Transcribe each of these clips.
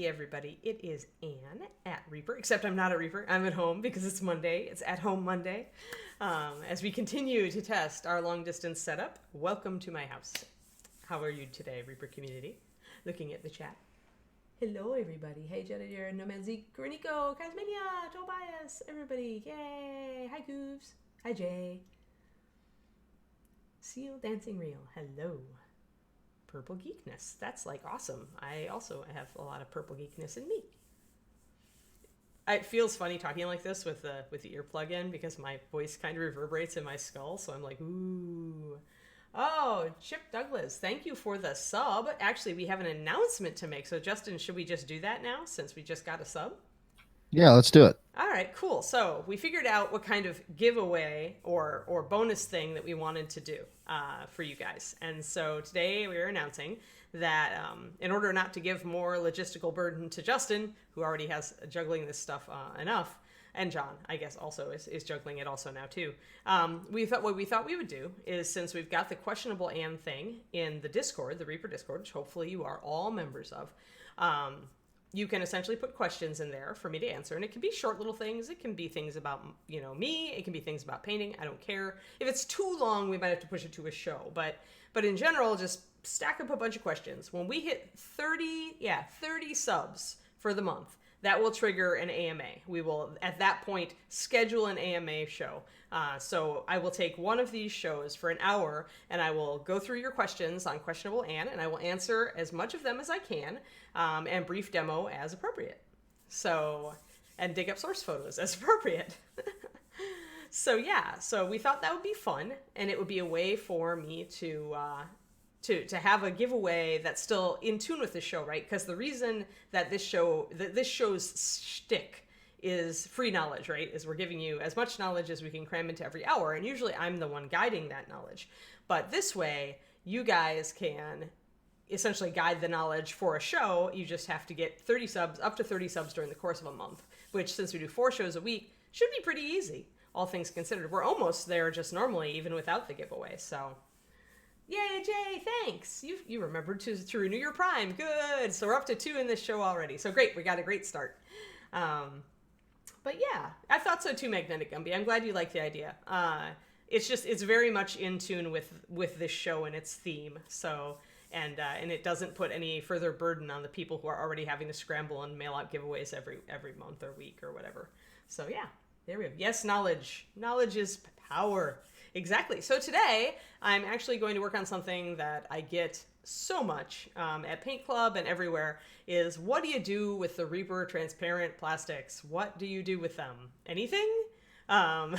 Hey everybody, it is Anne at Reaper, except I'm not at Reaper, I'm at home because it's Monday, it's at home Monday. As we continue to test our long distance setup, welcome to my house. How are you today, Reaper community? Looking at the chat. Hello everybody, hey Jededier, Nomanzik, Graniko, Kazmania, Tobias, everybody, yay, hi Goofs, hi Jay. Seal Dancing Reel, hello. Purple geekness. That's like awesome. I also have a lot of purple geekness in me. It feels funny talking like this with the earplug in because my voice kind of reverberates in my skull. So I'm like, ooh. Oh, Chip Douglas, thank you for the sub. Actually, we have an announcement to make. So Justin, should we just do that now since we just got a sub? Yeah, let's do it. All right, cool. So we figured out what kind of giveaway or bonus thing that we wanted to do for you guys. And so today we are announcing that in order not to give more logistical burden to Justin, who already has juggling this stuff enough, and John, I guess, also is juggling it also now too. What we thought we would do is, since we've got the questionable and thing in the Discord, the Reaper Discord, which hopefully you are all members of, you can essentially put questions in there for me to answer. And it can be short little things. It can be things about, me. It can be things about painting. I don't care. If it's too long, we might have to push it to a show. But in general, just stack up a bunch of questions. When we hit 30 subs for the month, that will trigger an AMA. We will, at that point, schedule an AMA show. So I will take one of these shows for an hour, and I will go through your questions on Questionable Anne, and I will answer as much of them as I can, and brief demo as appropriate. So, and dig up source photos as appropriate. So we thought that would be fun, and it would be a way for me to have a giveaway that's still in tune with the show, right? Because the reason that this show's shtick is free knowledge, right? Is we're giving you as much knowledge as we can cram into every hour, and usually I'm the one guiding that knowledge. But this way, you guys can essentially guide the knowledge for a show. You just have to get 30 subs, up to 30 subs during the course of a month, which, since we do 4 shows a week, should be pretty easy, all things considered. We're almost there just normally, even without the giveaway, so... Yay, Jay, thanks. You remembered to renew your Prime. Good. So we're up to 2 in this show already. So great. We got a great start. But yeah, I thought so too, Magnetic Gumby. I'm glad you like the idea. It's very much in tune with this show and its theme. So, and it doesn't put any further burden on the people who are already having to scramble and mail out giveaways every month or week or whatever. So yeah, there we go. Yes, knowledge. Knowledge is power. Exactly. So today, I'm actually going to work on something that I get so much at Paint Club and everywhere, is what do you do with the Reaper transparent plastics? What do you do with them? Anything? Oh,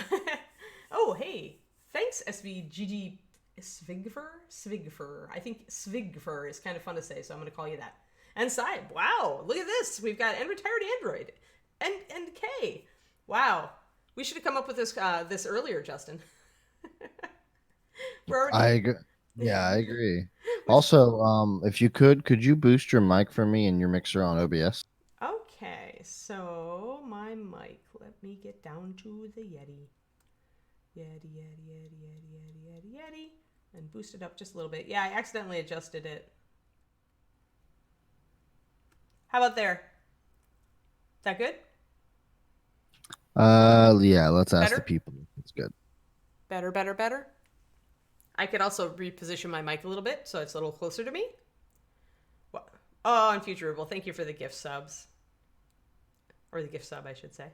hey. Thanks, SVGG Svigfer. I think Svigfer is kind of fun to say, so I'm going to call you that. And Saib, wow, look at this. We've got and retired Android. And K. Wow. We should have come up with this earlier, Justin. I agree. Also, if you could you boost your mic for me and your mixer on OBS? Okay, so my mic. Let me get down to the Yeti. Yeti. And boost it up just a little bit. Yeah, I accidentally adjusted it. How about there? Is that good? Yeah, let's ask Better? the people. It's good. Better. I could also reposition my mic a little bit so it's a little closer to me. What? Oh, and Futurable, thank you for the gift subs. Or the gift sub, I should say.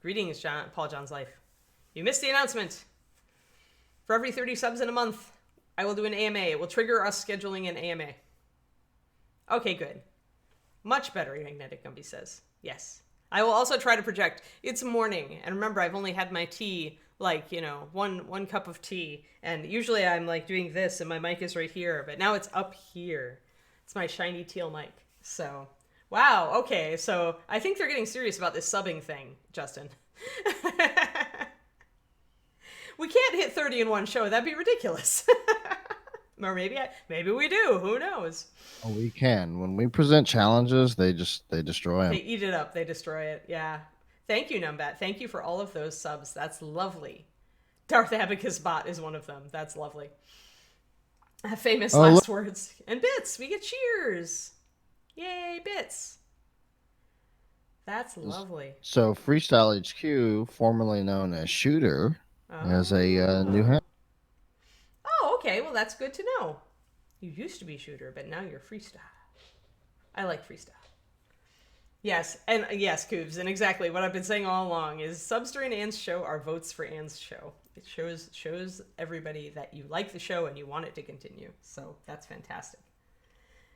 Greetings, Paul John's Life. You missed the announcement. For every 30 subs in a month, I will do an AMA. It will trigger us scheduling an AMA. Okay, good. Much better, Magnetic Gumby says. Yes. I will also try to project. It's morning, and remember, I've only had my tea, one cup of tea, and usually I'm doing this, and my mic is right here, but now it's up here. It's my shiny teal mic. So, wow, okay, so I think they're getting serious about this subbing thing, Justin. We can't hit 30 in one show. That'd be ridiculous. Or maybe we do. Who knows? Oh, we can. When we present challenges, they destroy them. They eat it up. They destroy it. Yeah. Thank you, Numbat. Thank you for all of those subs. That's lovely. Darth Abacus Bot is one of them. That's lovely. Famous last words. And Bits. We get cheers. Yay, Bits. That's lovely. So Freestyle HQ, formerly known as Shooter, has a new Oh. hat. Oh, okay. Well, that's good to know. You used to be shooter, but now you're freestyle. I like freestyle. Yes, and yes, Coobs, and exactly what I've been saying all along is subs during Anne's show are votes for Anne's show. It shows everybody that you like the show and you want it to continue. So that's fantastic.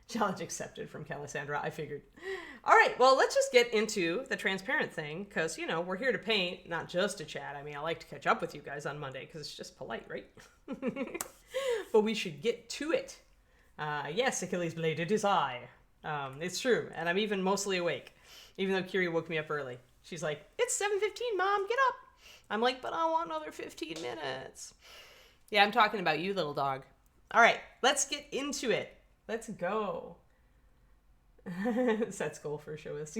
Challenge accepted from Calisandra, I figured. All right, well, let's just get into the transparent thing because, you know, we're here to paint, not just to chat. I mean, I like to catch up with you guys on Monday because it's just polite, right? But we should get to it. Yes, Achilles' blade, it is I. It's true, and I'm even mostly awake, even though Kiri woke me up early. She's like, it's 7:15, Mom, get up. I'm like, but I want another 15 minutes. Yeah, I'm talking about you, little dog. All right, let's get into it. Let's go. Set goal for show us.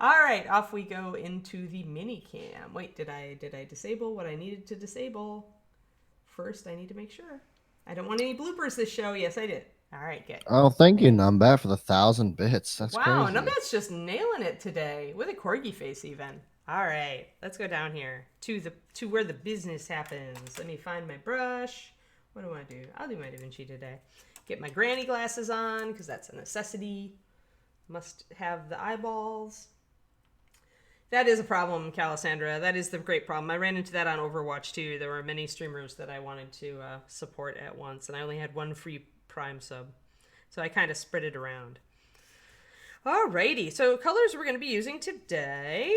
All right, off we go into the mini cam. Wait, did I disable what I needed to disable? First, I need to make sure. I don't want any bloopers this show. Yes, I did. All right, good. Oh, thank you, Numbat, for the 1,000 bits. That's Wow, crazy. Numbat's just nailing it today with a corgi face even. All right, let's go down here to where the business happens. Let me find my brush. What do I do? I'll do my Da Vinci today. Get my granny glasses on because that's a necessity. Must have the eyeballs. That is a problem, Calisandra. That is the great problem. I ran into that on Overwatch too. There were many streamers that I wanted to support at once, and I only had one free Prime sub. So I kind of spread it around. Alrighty, so colors we're going to be using today.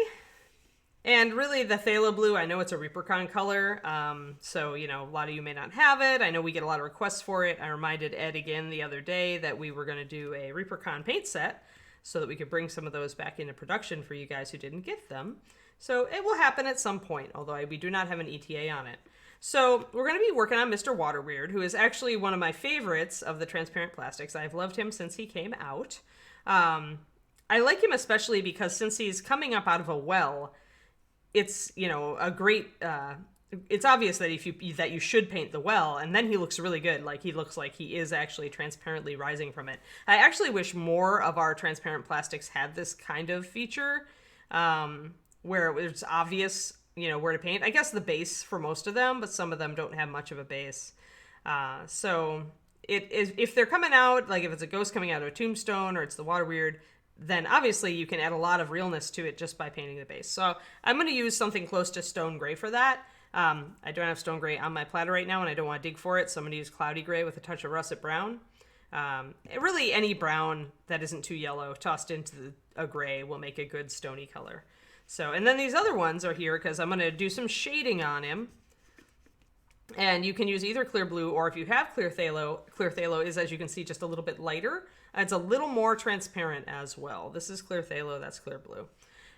And really, the Phthalo Blue, I know it's a ReaperCon color, so, you know, a lot of you may not have it. I know we get a lot of requests for it. I reminded Ed again the other day that we were going to do a ReaperCon paint set so that we could bring some of those back into production for you guys who didn't get them. So it will happen at some point, although we do not have an ETA on it. So we're going to be working on Mr. Waterweird, who is actually one of my favorites of the transparent plastics. I've loved him since he came out. I like him especially because since he's coming up out of a well, it's, you know, a great it's obvious that that you should paint the well, and then he looks really good. Like, he looks like he is actually transparently rising from it. I actually wish more of our transparent plastics had this kind of feature, where it's obvious, you know, where to paint. I guess the base for most of them, but some of them don't have much of a base. So it is, if they're coming out, like if it's a ghost coming out of a tombstone or it's the Waterweird, then obviously you can add a lot of realness to it just by painting the base. So I'm going to use something close to stone gray for that. I don't have stone gray on my platter right now, and I don't want to dig for it, so I'm going to use cloudy gray with a touch of russet brown. Really, any brown that isn't too yellow tossed into a gray will make a good stony color. So, and then these other ones are here because I'm going to do some shading on him. And you can use either clear blue, or if you have clear phthalo is, as you can see, just a little bit lighter. It's a little more transparent as well. This is clear phthalo, that's clear blue.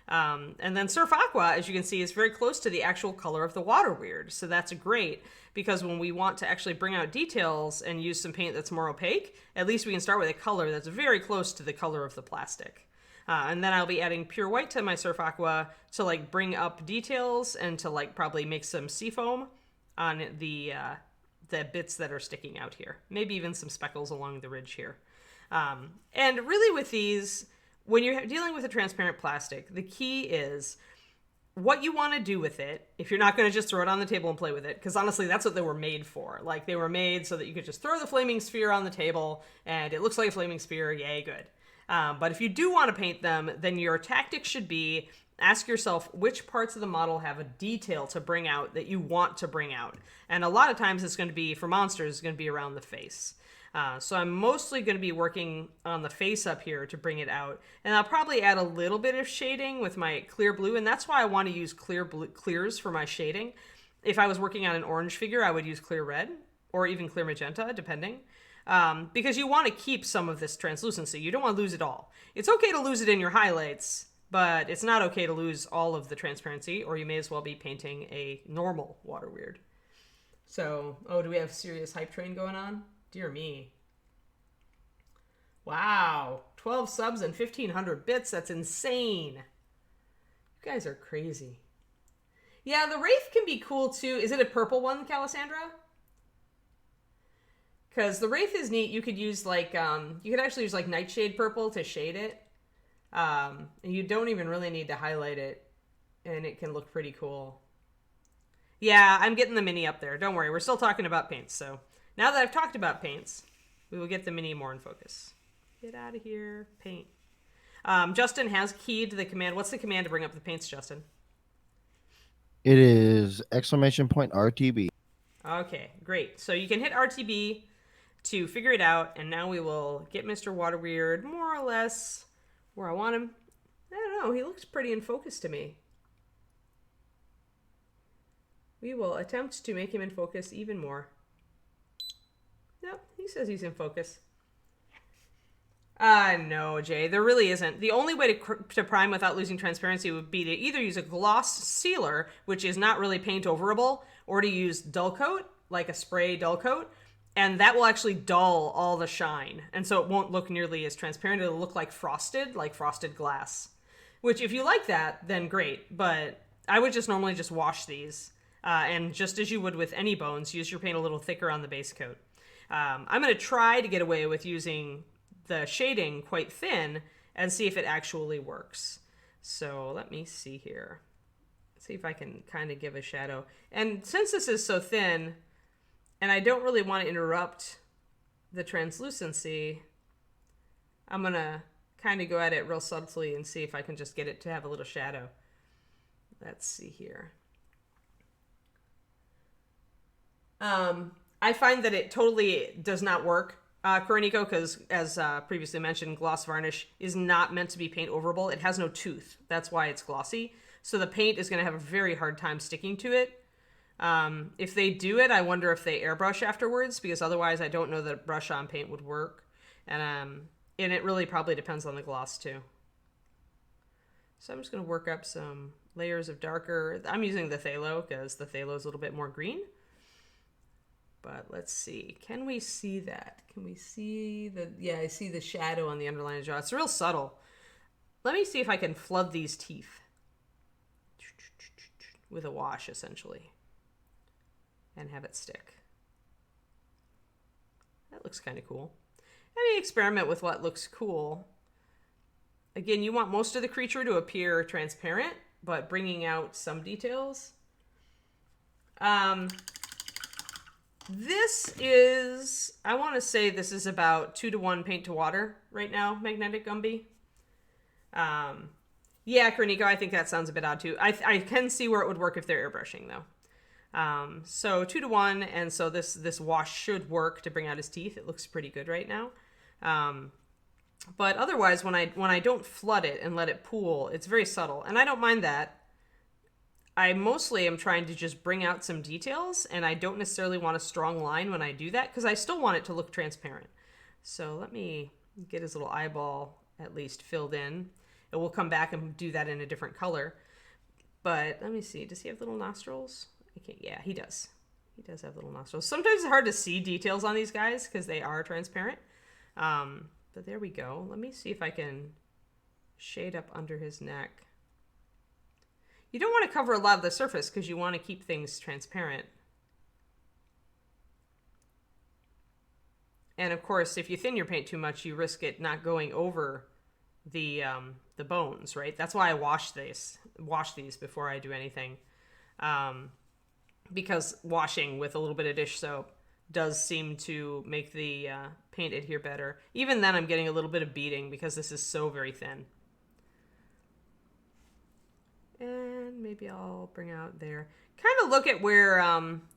And then Surf Aqua, as you can see, is very close to the actual color of the Waterweird. So that's great, because when we want to actually bring out details and use some paint that's more opaque, at least we can start with a color that's very close to the color of the plastic. And then I'll be adding pure white to my Surf Aqua to like bring up details and to like probably make some seafoam on the bits that are sticking out here. Maybe even some speckles along the ridge here. And really with these, when you're dealing with a transparent plastic, the key is what you want to do with it. If you're not going to just throw it on the table and play with it, because honestly, that's what they were made for. Like, they were made so that you could just throw the flaming sphere on the table and it looks like a flaming sphere. Yay, good. But if you do want to paint them, then your tactic should be ask yourself which parts of the model have a detail to bring out that you want to bring out. And a lot of times it's going to be, for monsters, it's going to be around the face. So I'm mostly going to be working on the face up here to bring it out. And I'll probably add a little bit of shading with my clear blue. And that's why I want to use clears for my shading. If I was working on an orange figure, I would use clear red or even clear magenta, depending. Because you want to keep some of this translucency. You don't want to lose it all. It's okay to lose it in your highlights, but it's not okay to lose all of the transparency, or you may as well be painting a normal Waterweird. So, oh, do we have serious hype train going on? Dear me. Wow. 12 subs and 1,500 bits. That's insane. You guys are crazy. Yeah, the Wraith can be cool too. Is it a purple one, Calisandra? Because the Wraith is neat. You could use like, you could actually use like Nightshade purple to shade it. And you don't even really need to highlight it, and it can look pretty cool. Yeah, I'm getting the mini up there. Don't worry, we're still talking about paints. So now that I've talked about paints, we will get the mini more in focus. Get out of here, paint. Justin has keyed the command. What's the command to bring up the paints, Justin? It is !RTB. Okay, great. So you can hit RTB to figure it out, and now we will get Mr. Waterweird more or less where I want him. I don't know, he looks pretty in focus to me. We will attempt to make him in focus even more. Nope, he says he's in focus. No, Jay, there really isn't. The only way to prime without losing transparency would be to either use a gloss sealer, which is not really paint overable, or to use dull coat, like a spray dull coat, and that will actually dull all the shine. And so it won't look nearly as transparent. It'll look like frosted glass. Which, if you like that, then great. But I would just normally just wash these. And just as you would with any bones, use your paint a little thicker on the base coat. I'm going to try to get away with using the shading quite thin and see if it actually works. So let me see here. See if I can kind of give a shadow. And since this is so thin, and I don't really want to interrupt the translucency, I'm going to kind of go at it real subtly and see if I can just get it to have a little shadow. Let's see here. I find that it totally does not work, Coroniko, because as previously mentioned, gloss varnish is not meant to be paint overable. It has no tooth. That's why it's glossy. So the paint is going to have a very hard time sticking to it. If they do it, I wonder if they airbrush afterwards, because otherwise I don't know that brush-on paint would work. And it really probably depends on the gloss too. So I'm just going to work up some layers of darker. I'm using the phthalo because the phthalo is a little bit more green. But let's see. Can we see that? Can we see the... Yeah, I see the shadow on the underline of the jaw. It's real subtle. Let me see if I can flood these teeth with a wash, essentially, and have it stick. That looks kind of cool. Let me experiment with what looks cool. Again, you want most of the creature to appear transparent, but bringing out some details. This is, I want to say this is about 2-to-1 paint to water right now, Magnetic Gumby. Yeah, Coroniko, I think that sounds a bit odd too. I can see where it would work if they're airbrushing though. So 2-to-1, and so this wash should work to bring out his teeth. It looks pretty good right now. But otherwise, when I don't flood it and let it pool, it's very subtle, and I don't mind that. I mostly am trying to just bring out some details, and I don't necessarily want a strong line when I do that, because I still want it to look transparent. So let me get his little eyeball at least filled in. And we'll come back and do that in a different color. But let me see. Does he have little nostrils? Yeah, he does. He does have little nostrils. Sometimes it's hard to see details on these guys because they are transparent. But there we go. Let me see if I can shade up under his neck. You don't want to cover a lot of the surface because you want to keep things transparent. And of course, if you thin your paint too much, you risk it not going over the bones, right? That's why I wash these before I do anything. Because washing with a little bit of dish soap does seem to make the paint adhere better. Even then, I'm getting a little bit of beading because this is so very thin. And maybe I'll bring out there. Kind of look at where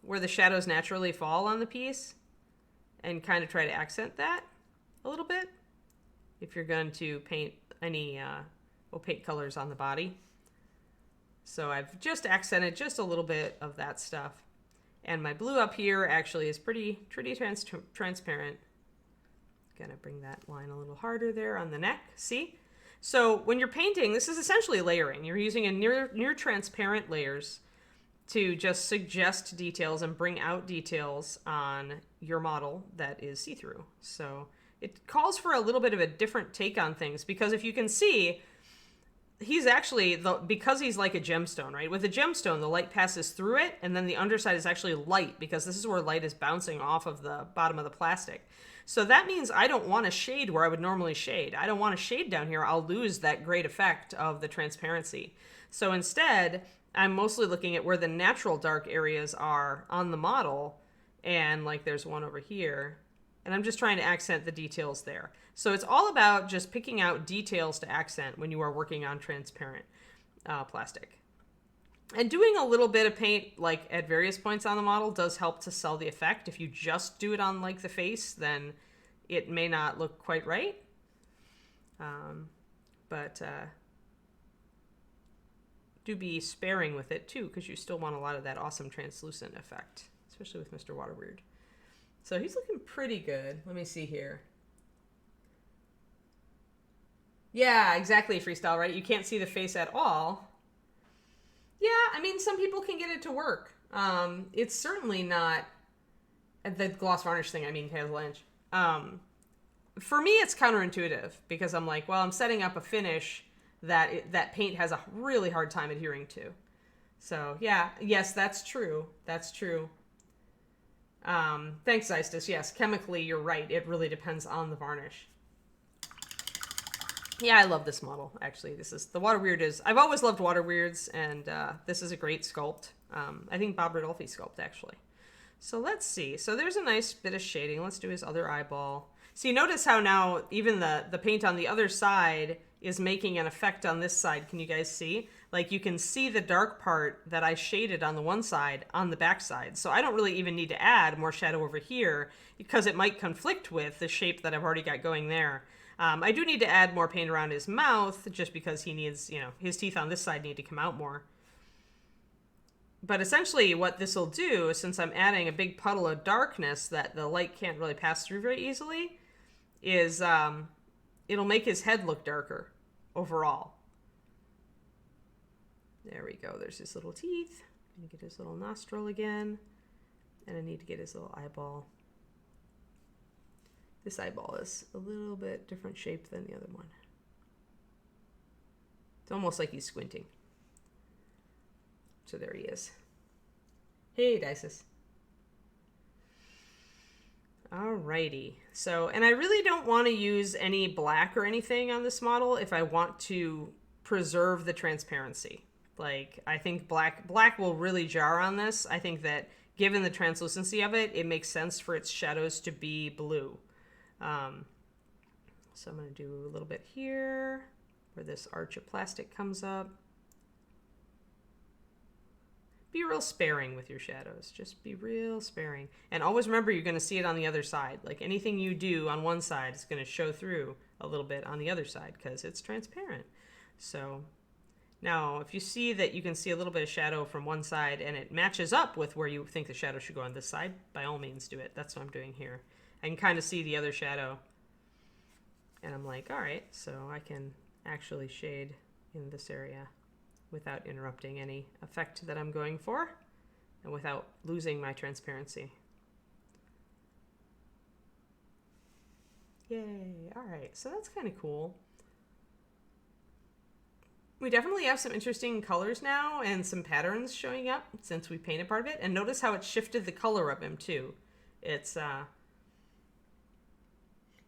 the shadows naturally fall on the piece and kind of try to accent that a little bit if you're going to paint any opaque colors on the body. So I've just accented just a little bit of that stuff. And my blue up here actually is pretty transparent. Gonna bring that line a little harder there on the neck. See? So when you're painting, this is essentially layering. You're using a near transparent layers to just suggest details and bring out details on your model that is see-through. So it calls for a little bit of a different take on things, because if you can see, he's actually, because he's like a gemstone, right? With a gemstone, the light passes through it, and then the underside is actually light, because this is where light is bouncing off of the bottom of the plastic. So that means I don't want to shade where I would normally shade. I don't want to shade down here. I'll lose that great effect of the transparency. So instead, I'm mostly looking at where the natural dark areas are on the model, and like there's one over here, and I'm just trying to accent the details there. So it's all about just picking out details to accent when you are working on transparent plastic. And doing a little bit of paint like at various points on the model does help to sell the effect. If you just do it on like the face, then it may not look quite right. But do be sparing with it too, because you still want a lot of that awesome translucent effect, especially with Mr. Waterweird. So he's looking pretty good. Let me see here. Yeah, exactly, Freestyle, right? You can't see the face at all. Yeah, I mean, some people can get it to work. It's certainly not the gloss varnish thing. I mean, Hazel Inch. For me, it's counterintuitive, because I'm like, well, I'm setting up a finish that paint has a really hard time adhering to. So yeah, yes, that's true. That's true. Thanks, Zystus. Yes, chemically, you're right. It really depends on the varnish. Yeah, I love this model, actually. This is, the Waterweird is, I've always loved Waterweirds, and this is a great sculpt. I think Bob Ridolfi sculpt, actually. So let's see. So there's a nice bit of shading. Let's do his other eyeball. So you notice how now even the paint on the other side is making an effect on this side. Can you guys see? Like, you can see the dark part that I shaded on the one side on the back side. So I don't really even need to add more shadow over here, because it might conflict with the shape that I've already got going there. I do need to add more paint around his mouth, just because he needs, you know, his teeth on this side need to come out more. But essentially what this will do, since I'm adding a big puddle of darkness that the light can't really pass through very easily, is it'll make his head look darker overall. There we go. There's his little teeth. I'm gonna get his little nostril again. And I need to get his little eyeball. This eyeball is a little bit different shape than the other one. It's almost like he's squinting. So there he is. Hey, Dices. Alrighty. So, and I really don't want to use any black or anything on this model if I want to preserve the transparency. Like, I think black will really jar on this. I think that given the translucency of it, it makes sense for its shadows to be blue. So I'm going to do a little bit here where this arch of plastic comes up. Be real sparing with your shadows. Just be real sparing. And always remember, you're going to see it on the other side. Like, anything you do on one side is going to show through a little bit on the other side, because it's transparent. So now, if you see that you can see a little bit of shadow from one side and it matches up with where you think the shadow should go on this side, by all means do it. That's what I'm doing here. I can kind of see the other shadow. And I'm like, all right, so I can actually shade in this area without interrupting any effect that I'm going for, and without losing my transparency. Yay. All right, so that's kind of cool. We definitely have some interesting colors now and some patterns showing up since we painted part of it. And notice how it shifted the color of him too. It's,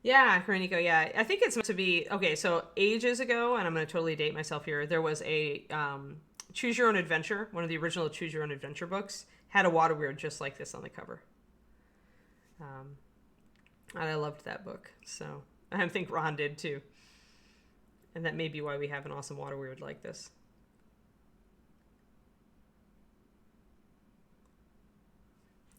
yeah, Kareniko, yeah. I think it's meant to be, okay, so ages ago, and I'm going to totally date myself here, there was a Choose Your Own Adventure, one of the original Choose Your Own Adventure books, had a Waterweird just like this on the cover. And I loved that book, so I think Ron did too. And that may be why we have an awesome Waterweird like this.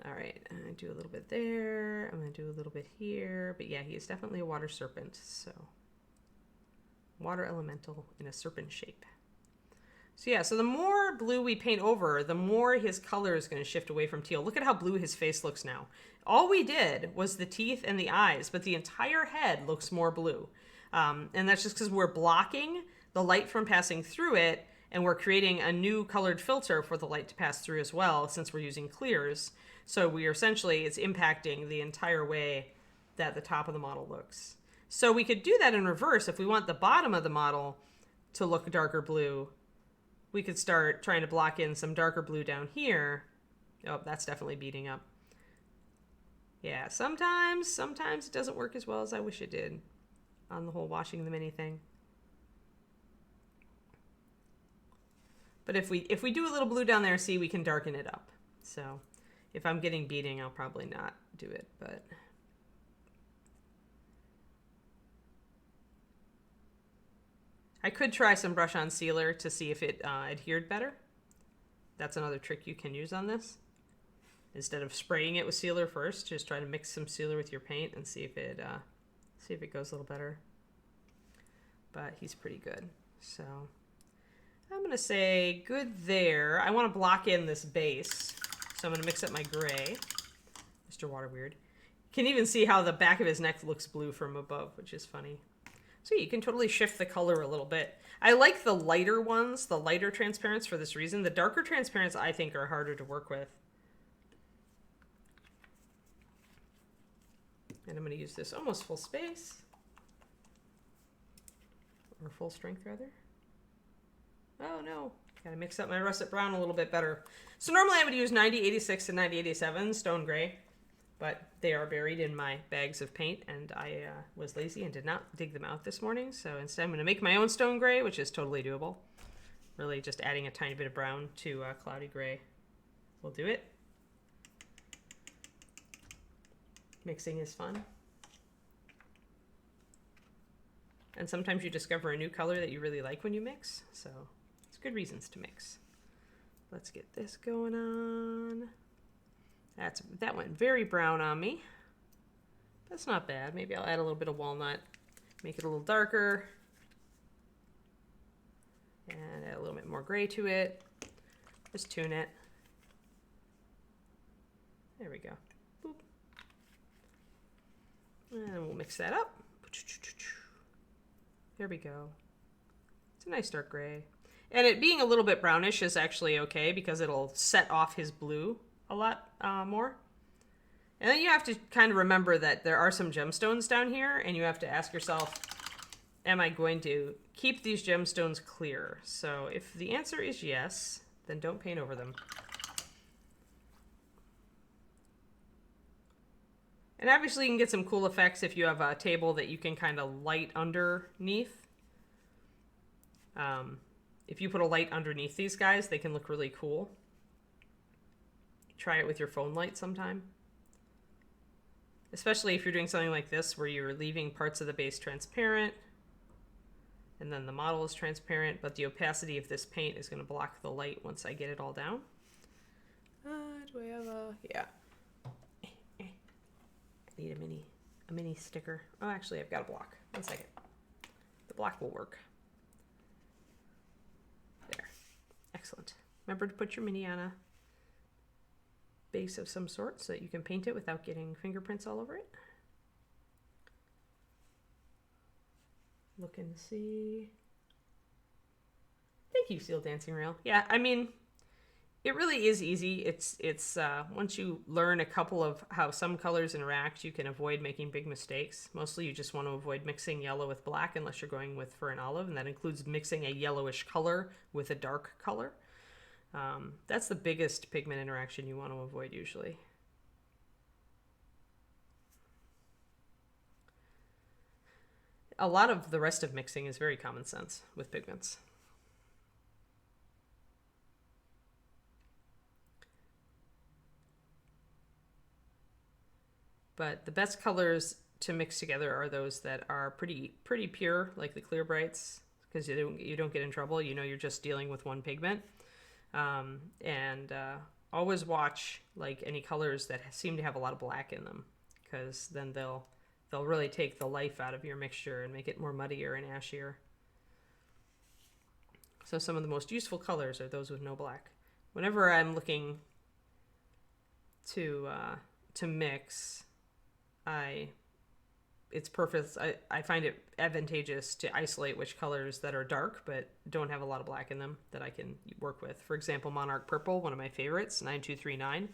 All right, I'm gonna do a little bit there. I'm gonna do a little bit here. But yeah, he is definitely a water serpent, so water elemental in a serpent shape. So yeah, so the more blue we paint over, the more his color is going to shift away from teal. Look at how blue his face looks now. All we did was the teeth and the eyes, but the entire head looks more blue. And that's just because we're blocking the light from passing through it, and we're creating a new colored filter for the light to pass through as well, since we're using clears. So we are essentially, it's impacting the entire way that the top of the model looks. So we could do that in reverse if we want the bottom of the model to look darker blue, we could start trying to block in some darker blue down here. Oh, that's definitely beating up. Yeah, sometimes it doesn't work as well as I wish it did on the whole washing the mini thing. But if we do a little blue down there, see, we can darken it up. So if I'm getting beating, I'll probably not do it, but I could try some brush on sealer to see if it adhered better. That's another trick you can use on this. Instead of spraying it with sealer first, just try to mix some sealer with your paint and see if it goes a little better. But he's pretty good. So I'm gonna say good there. I want to block in this base, so I'm gonna mix up my gray. Mr. Waterweird. Can even see how the back of his neck looks blue from above, which is funny. So you can totally shift the color a little bit. I like the lighter ones, the lighter transparents for this reason. The darker transparents I think are harder to work with. And I'm going to use this almost full space. Or full strength, rather. Oh, no. Got to mix up my russet brown a little bit better. So normally I would use 9086 and 9087 stone gray. But they are buried in my bags of paint, and I was lazy and did not dig them out this morning. So instead I'm going to make my own stone gray, which is totally doable. Really just adding a tiny bit of brown to cloudy gray will do it. Mixing is fun. And sometimes you discover a new color that you really like when you mix. So it's good reasons to mix. Let's get this going on. That went very brown on me. That's not bad. Maybe I'll add a little bit of walnut, make it a little darker, and add a little bit more gray to it. Just tune it. There we go. Boop. And we'll mix that up. There we go. It's a nice dark gray. And it being a little bit brownish is actually okay because it'll set off his blue a lot more. And then you have to kind of remember that there are some gemstones down here, and you have to ask yourself, am I going to keep these gemstones clear? So if the answer is yes, then don't paint over them. And obviously you can get some cool effects if you have a table that you can kind of light underneath. If you put a light underneath these guys, they can look really cool. Try it with your phone light sometime. Especially if you're doing something like this where you're leaving parts of the base transparent and then the model is transparent, but the opacity of this paint is going to block the light once I get it all down. Do I have a... Yeah. I need a mini sticker. Oh, actually, I've got a block. 1 second. The block will work. There. Excellent. Remember to put your mini on a base of some sort so that you can paint it without getting fingerprints all over it. Looking to see. Thank you, Seal Dancing Rail. Yeah, I mean, it really is easy. It's once you learn a couple of how some colors interact, you can avoid making big mistakes. Mostly you just want to avoid mixing yellow with black unless you're going for an olive, and that includes mixing a yellowish color with a dark color. That's the biggest pigment interaction you want to avoid usually. A lot of the rest of mixing is very common sense with pigments. But the best colors to mix together are those that are pretty pure, like the clear brights, because you don't get in trouble. You know you're just dealing with one pigment. Always watch like any colors that seem to have a lot of black in them, because then they'll really take the life out of your mixture and make it more muddier and ashier. So some of the most useful colors are those with no black. Whenever I'm looking to mix, it's perfect. I find it advantageous to isolate which colors that are dark but don't have a lot of black in them that I can work with. For example, Monarch Purple, one of my favorites, 9239,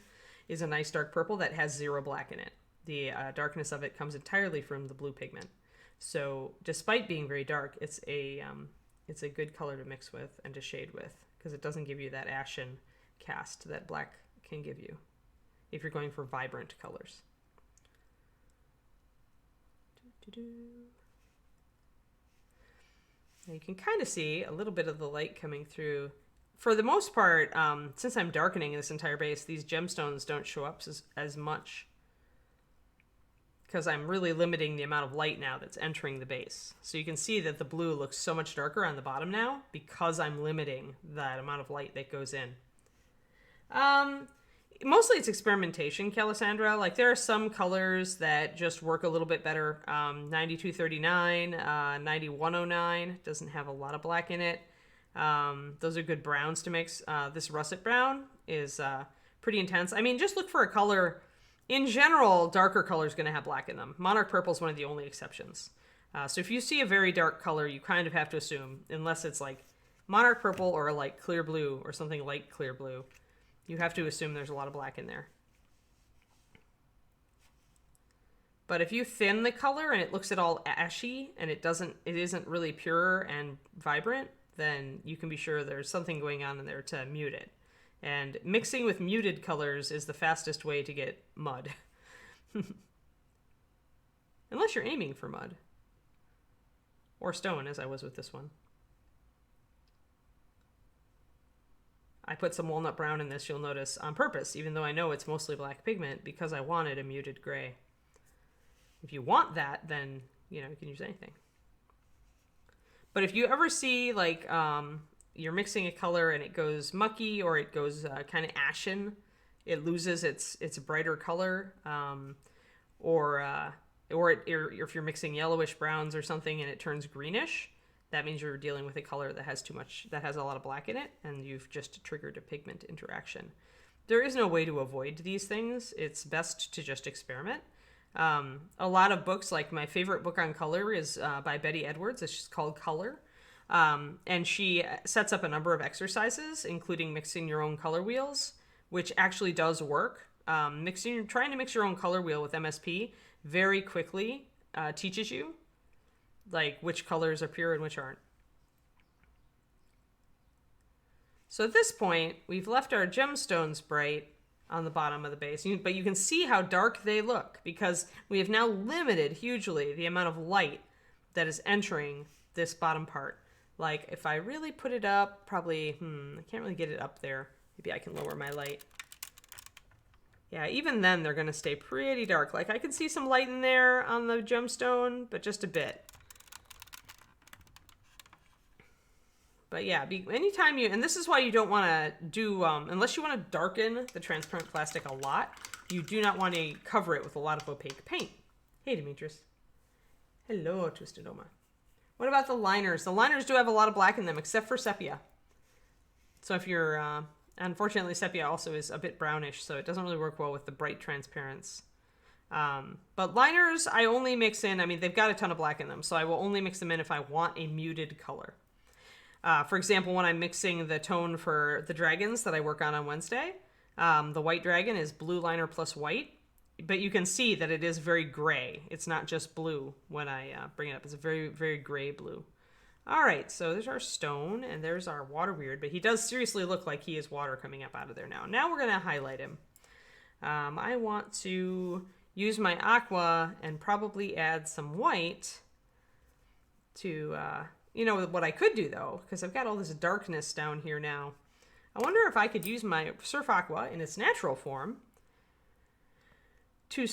is a nice dark purple that has 0 black in it. The darkness of it comes entirely from the blue pigment. So despite being very dark, it's a it's a good color to mix with and to shade with, because it doesn't give you that ashen cast that black can give you if you're going for vibrant colors. Now you can kind of see a little bit of the light coming through. For the most part, since I'm darkening this entire base, these gemstones don't show up as much, because I'm really limiting the amount of light now that's entering the base. So you can see that the blue looks so much darker on the bottom now because I'm limiting that amount of light that goes in. Mostly it's experimentation, Calisandra. Like, there are some colors that just work a little bit better. 9239, 9109 doesn't have a lot of black in it. Those are good browns to mix. This russet brown is pretty intense. I mean, just look for a color. In general, darker color is going to have black in them. Monarch purple is one of the only exceptions. So if you see a very dark color, you kind of have to assume, unless it's like monarch purple or like clear blue or something like clear blue, you have to assume there's a lot of black in there. But if you thin the color and it looks at all ashy and it isn't really pure and vibrant, then you can be sure there's something going on in there to mute it. And mixing with muted colors is the fastest way to get mud. Unless you're aiming for mud. Or stone, as I was with this one. I put some walnut brown in this, you'll notice, on purpose, even though I know it's mostly black pigment, because I wanted a muted gray. If you want that, then, you can use anything. But if you ever see, like, you're mixing a color and it goes mucky or it goes kind of ashen, it loses its brighter color, or if you're mixing yellowish browns or something and it turns greenish, that means you're dealing with a color that has a lot of black in it, and you've just triggered a pigment interaction. There is no way to avoid these things. It's best to just experiment. A lot of books, like my favorite book on color is by Betty Edwards. It's just called Color. And she sets up a number of exercises, including mixing your own color wheels, which actually does work. Trying to mix your own color wheel with MSP very quickly teaches you like which colors are pure and which aren't. So at this point, we've left our gemstones bright on the bottom of the base, but you can see how dark they look because we have now limited hugely the amount of light that is entering this bottom part. Like, if I really put it up, probably, I can't really get it up there. Maybe I can lower my light. Yeah, even then they're going to stay pretty dark. Like, I can see some light in there on the gemstone, but just a bit. But yeah, anytime and this is why you don't want to do, unless you want to darken the transparent plastic a lot, you do not want to cover it with a lot of opaque paint. Hey, Demetrius. Hello, Twisted Oma. What about the liners? The liners do have a lot of black in them, except for sepia. So if you're, unfortunately, sepia also is a bit brownish, so it doesn't really work well with the bright transparents. But liners, I only mix in, they've got a ton of black in them, so I will only mix them in if I want a muted color. For example, when I'm mixing the tone for the dragons that I work on Wednesday, the white dragon is blue liner plus white, but you can see that it is very gray. It's not just blue when I bring it up. It's a very, very gray blue. All right, so there's our stone, and there's our water weird, but he does seriously look like he is water coming up out of there now. Now we're going to highlight him. I want to use my aqua and probably add some white to... what I could do, though, because I've got all this darkness down here now, I wonder if I could use my Surf Aqua in its natural form to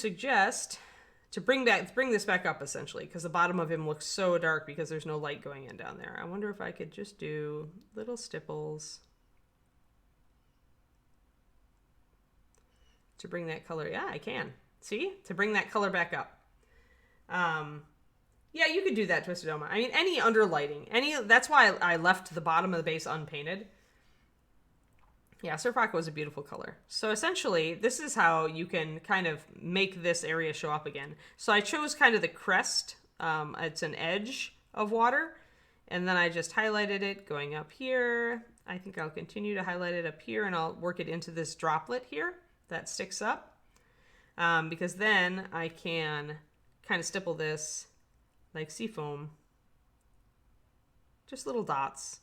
bring this back up, essentially, because the bottom of him looks so dark because there's no light going in down there. I wonder if I could just do little stipples to bring that color. Yeah, I can. See? To bring that color back up. Yeah, you could do that, Twisted Oma. Any underlighting. That's why I left the bottom of the base unpainted. Yeah, Surf Aqua is a beautiful color. So essentially, this is how you can kind of make this area show up again. So I chose kind of the crest. It's an edge of water. And then I just highlighted it going up here. I think I'll continue to highlight it up here, and I'll work it into this droplet here that sticks up. Because then I can kind of stipple this like seafoam just little dots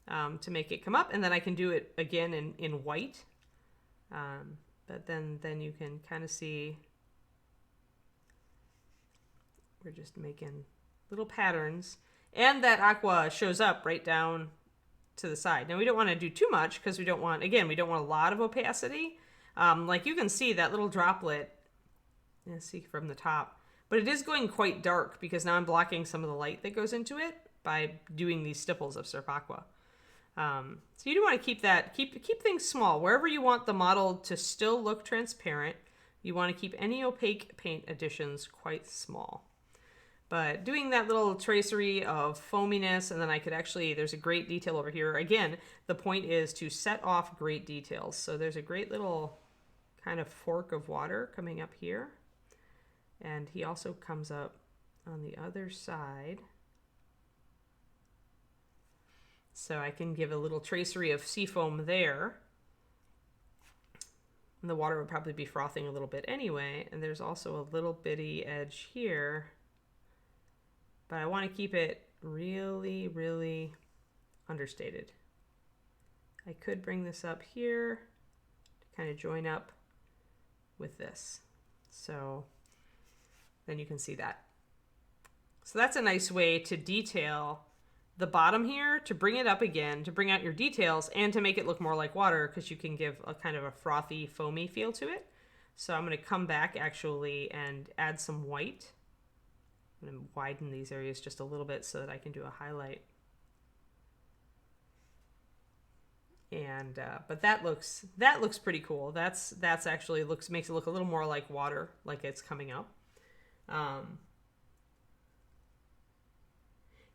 to make it come up. And then I can do it again in white. But then you can kind of see we're just making little patterns. And that aqua shows up right down to the side. Now we don't want to do too much because we don't want a lot of opacity. Like you can see that little droplet, see from the top, but it is going quite dark because now I'm blocking some of the light that goes into it by doing these stipples of surf aqua. So you do want to keep things small. Wherever you want the model to still look transparent, you want to keep any opaque paint additions quite small. But doing that little tracery of foaminess, and then I could actually, there's a great detail over here. Again, the point is to set off great details. So there's a great little kind of fork of water coming up here. And he also comes up on the other side. So I can give a little tracery of seafoam there. And the water would probably be frothing a little bit anyway. And there's also a little bitty edge here. But I want to keep it really, really understated. I could bring this up here to kind of join up with this. So then you can see that. So that's a nice way to detail the bottom here, to bring it up again, to bring out your details, and to make it look more like water because you can give a kind of a frothy, foamy feel to it. So I'm going to come back actually and add some white. I'm going to widen these areas just a little bit so that I can do a highlight. And but that looks pretty cool. That's actually makes it look a little more like water, like it's coming up.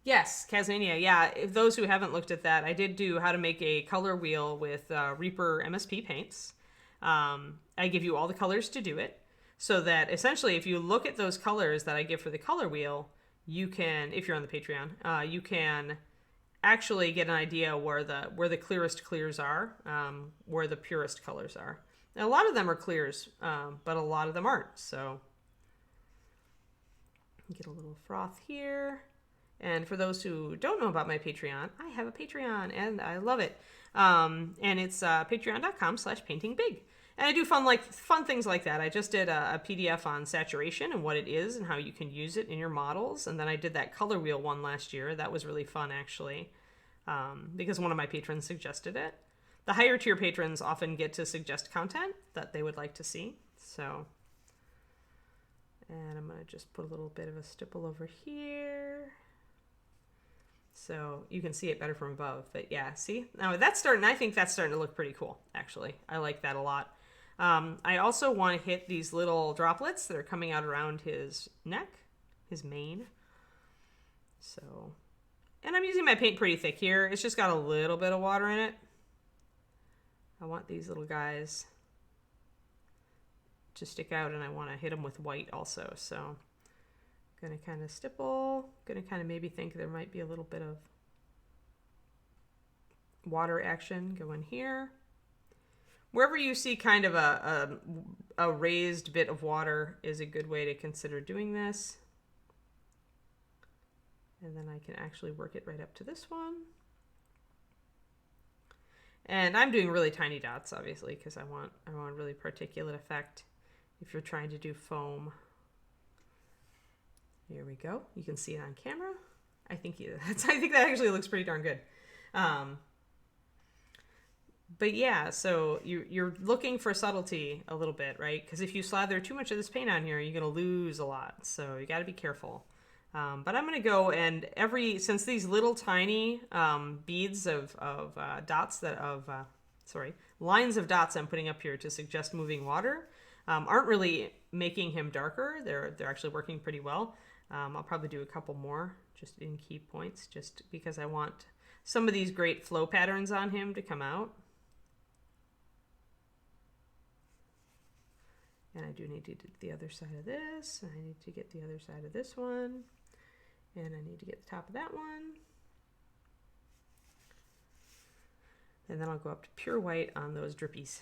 Yes, Casmania. Yeah, if those who haven't looked at that, I did do how to make a color wheel with Reaper MSP paints. I give you all the colors to do it. So that essentially, if you look at those colors that I give for the color wheel, you can, if you're on the Patreon, you can actually get an idea where the clearest clears are, where the purest colors are. Now, a lot of them are clears, but a lot of them aren't. So get a little froth here. And for those who don't know about my Patreon, I have a Patreon and I love it. And it's patreon.com/paintingbig. And I do fun things like that. I just did a PDF on saturation and what it is and how you can use it in your models. And then I did that color wheel one last year. That was really fun, actually, because one of my patrons suggested it. The higher tier patrons often get to suggest content that they would like to see. So, and I'm going to just put a little bit of a stipple over here, so you can see it better from above. But yeah, see? Now I think that's starting to look pretty cool, actually. I like that a lot. I also want to hit these little droplets that are coming out around his neck, his mane. So, and I'm using my paint pretty thick here. It's just got a little bit of water in it. I want these little guys to stick out, and I want to hit them with white also. So I'm going to kind of stipple, going to kind of maybe think there might be a little bit of water action going here. Wherever you see kind of a raised bit of water is a good way to consider doing this. And then I can actually work it right up to this one. And I'm doing really tiny dots, obviously, because I want a really particulate effect if you're trying to do foam. Here we go. You can see it on camera. I think that actually looks pretty darn good. But yeah, so you're looking for subtlety a little bit, right? Because if you slather too much of this paint on here, you're going to lose a lot. So you got to be careful. But I'm going to go and since these little tiny beads of dots lines of dots I'm putting up here to suggest moving water aren't really making him darker. They're actually working pretty well. I'll probably do a couple more just in key points, just because I want some of these great flow patterns on him to come out. And I do need to do the other side of this. I need to get the other side of this one. And I need to get the top of that one. And then I'll go up to pure white on those drippies.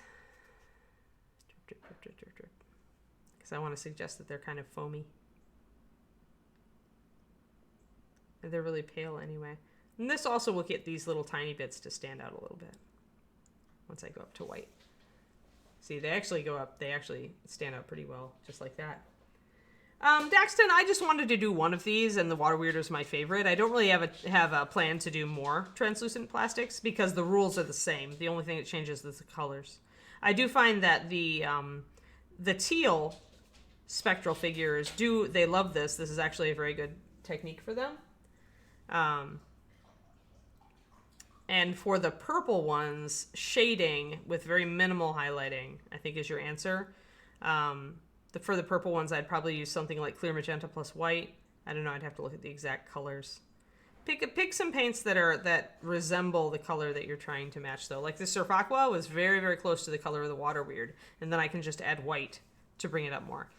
Drip, drip, drip, drip, drip, drip. Because I want to suggest that they're kind of foamy. They're really pale anyway. And this also will get these little tiny bits to stand out a little bit once I go up to white. See, they actually go up. They actually stand out pretty well, just like that. Daxton, I just wanted to do one of these, and the Water Weird is my favorite. I don't really have a plan to do more translucent plastics because the rules are the same. The only thing that changes is the colors. I do find that the teal spectral figures they love this. This is actually a very good technique for them. And for the purple ones, shading with very minimal highlighting, I think is your answer. For the purple ones, I'd probably use something like clear magenta plus white. I don't know, I'd have to look at the exact colors. Pick some paints that resemble the color that you're trying to match, though. Like the Surf Aqua was very, very close to the color of the Water Weird, and then I can just add white to bring it up more.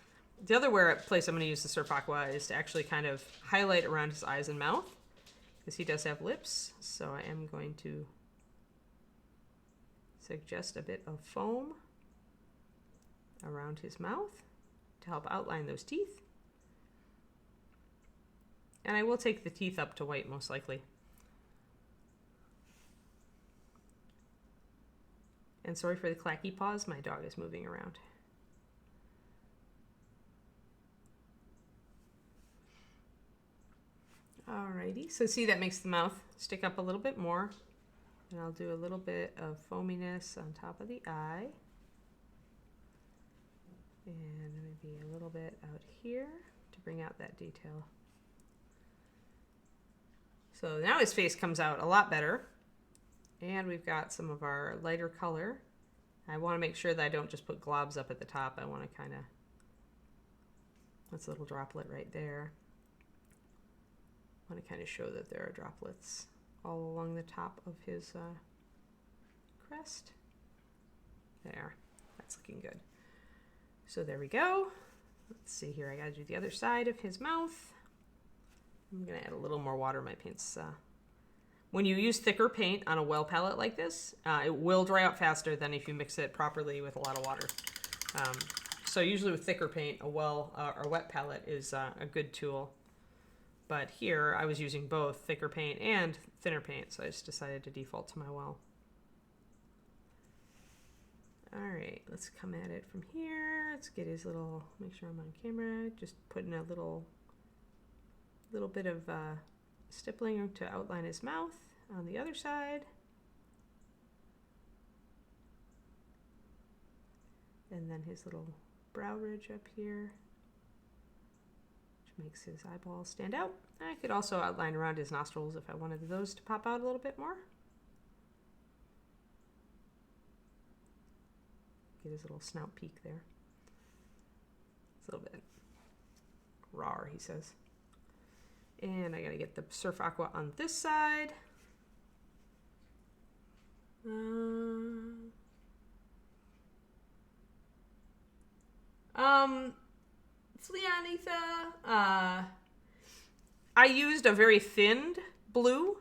The other place I'm going to use the Surf Aqua is to actually kind of highlight around his eyes and mouth, because he does have lips, so I am going to suggest a bit of foam around his mouth to help outline those teeth. And I will take the teeth up to white most likely. And sorry for the clacky paws, my dog is moving around. Alrighty, so see, that makes the mouth stick up a little bit more. And I'll do a little bit of foaminess on top of the eye. And maybe a little bit out here to bring out that detail. So now his face comes out a lot better. And we've got some of our lighter color. I want to make sure that I don't just put globs up at the top. I want to kind of, that's a little droplet right there. I want to kind of show that there are droplets all along the top of his crest. There, that's looking good. So there we go. Let's see here, I gotta do the other side of his mouth. I'm gonna add a little more water in my paints. When you use thicker paint on a well palette like this, it will dry out faster than if you mix it properly with a lot of water. So usually with thicker paint, a wet palette is a good tool. But here I was using both thicker paint and thinner paint, so I just decided to default to my well. All right, let's come at it from here. Let's get his little, make sure I'm on camera, just putting a little bit of stippling to outline his mouth on the other side. And then his little brow ridge up here, which makes his eyeballs stand out. I could also outline around his nostrils if I wanted those to pop out a little bit more. Get his little snout peak there. It's a little bit raw, he says. And I gotta get the Surf Aqua on this side. Fleanitha, I used a very thinned blue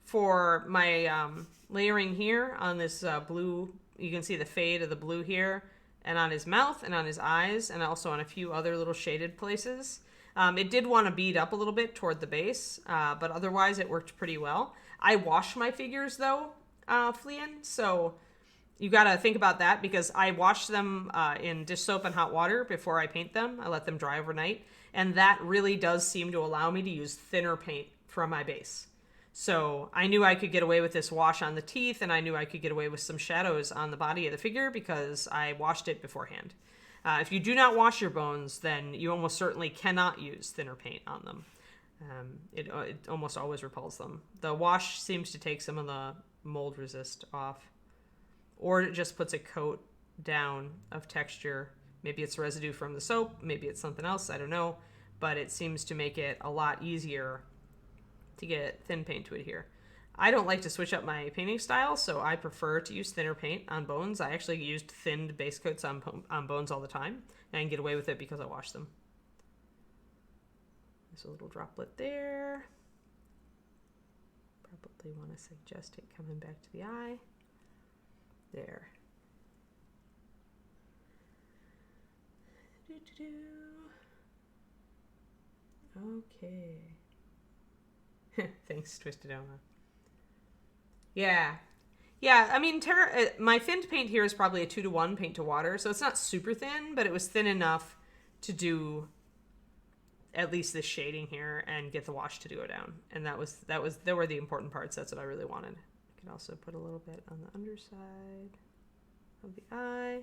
for my layering here on this blue. You can see the fade of the blue here, and on his mouth and on his eyes, and also on a few other little shaded places. It did want to bead up a little bit toward the base, but otherwise it worked pretty well. I wash my figures though, Flean, so you gotta think about that, because I wash them in dish soap and hot water before I paint them. I let them dry overnight, and that really does seem to allow me to use thinner paint from my base. So I knew I could get away with this wash on the teeth, and I knew I could get away with some shadows on the body of the figure because I washed it beforehand. If you do not wash your bones, then you almost certainly cannot use thinner paint on them. It almost always repels them. The wash seems to take some of the mold resist off, or it just puts a coat down of texture. Maybe it's residue from the soap, maybe it's something else, I don't know, but it seems to make it a lot easier to get thin paint to adhere. I don't like to switch up my painting style, so I prefer to use thinner paint on bones. I actually used thinned base coats on bones all the time, and I can get away with it because I wash them. There's a little droplet there. Probably want to suggest it coming back to the eye. There. Okay. Thanks, Twisted Oma. Yeah. Yeah, I mean, my thinned paint here is probably a 2-to-1 paint to water, so it's not super thin, but it was thin enough to do at least this shading here and get the wash to go down. And they were the important parts. That's what I really wanted. I can also put a little bit on the underside of the eye